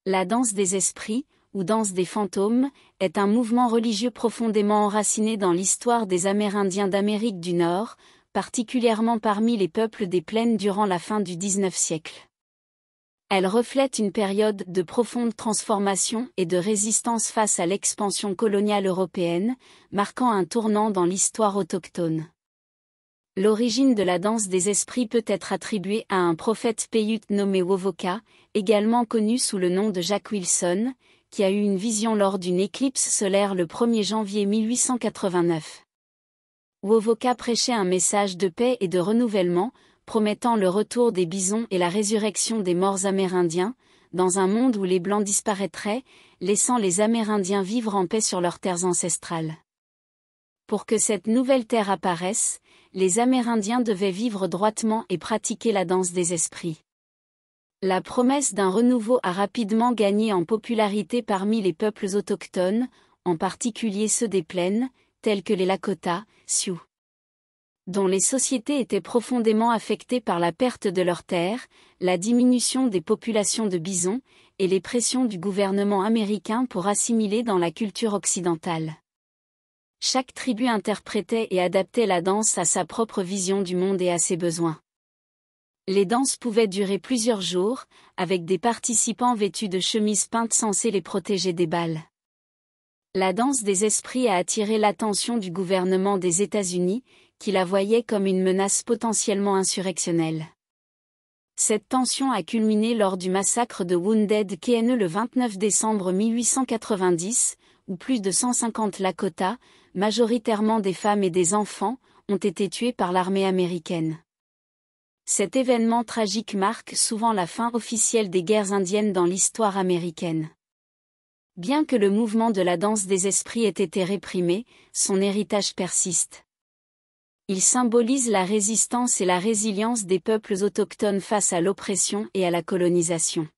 La danse des esprits, ou danse des fantômes, est un mouvement religieux profondément enraciné dans l'histoire des Amérindiens d'Amérique du Nord, particulièrement parmi les peuples des plaines durant la fin du XIXe siècle. Elle reflète une période de profonde transformation et de résistance face à l'expansion coloniale européenne, marquant un tournant dans l'histoire autochtone. L'origine de la danse des esprits peut être attribuée à un prophète Paiute nommé Wovoka, également connu sous le nom de Jack Wilson, qui a eu une vision lors d'une éclipse solaire le 1er janvier 1889. Wovoka prêchait un message de paix et de renouvellement, promettant le retour des bisons et la résurrection des morts amérindiens, dans un monde où les Blancs disparaîtraient, laissant les Amérindiens vivre en paix sur leurs terres ancestrales. Pour que cette nouvelle terre apparaisse, les Amérindiens devaient vivre droitement et pratiquer la danse des esprits. La promesse d'un renouveau a rapidement gagné en popularité parmi les peuples autochtones, en particulier ceux des plaines, tels que les Lakota, Sioux, dont les sociétés étaient profondément affectées par la perte de leurs terres, la diminution des populations de bisons, et les pressions du gouvernement américain pour assimiler dans la culture occidentale. Chaque tribu interprétait et adaptait la danse à sa propre vision du monde et à ses besoins. Les danses pouvaient durer plusieurs jours, avec des participants vêtus de chemises peintes censées les protéger des balles. La danse des esprits a attiré l'attention du gouvernement des États-Unis, qui la voyait comme une menace potentiellement insurrectionnelle. Cette tension a culminé lors du massacre de Wounded Knee le 29 décembre 1890, où plus de 150 Lakota, majoritairement des femmes et des enfants, ont été tués par l'armée américaine. Cet événement tragique marque souvent la fin officielle des guerres indiennes dans l'histoire américaine. Bien que le mouvement de la danse des esprits ait été réprimé, son héritage persiste. Il symbolise la résistance et la résilience des peuples autochtones face à l'oppression et à la colonisation.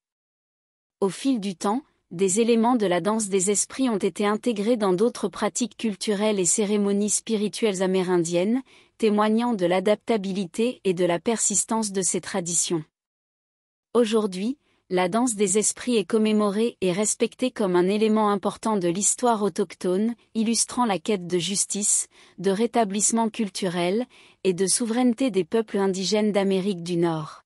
Au fil du temps, des éléments de la danse des esprits ont été intégrés dans d'autres pratiques culturelles et cérémonies spirituelles amérindiennes, témoignant de l'adaptabilité et de la persistance de ces traditions. Aujourd'hui, la danse des esprits est commémorée et respectée comme un élément important de l'histoire autochtone, illustrant la quête de justice, de rétablissement culturel et de souveraineté des peuples indigènes d'Amérique du Nord.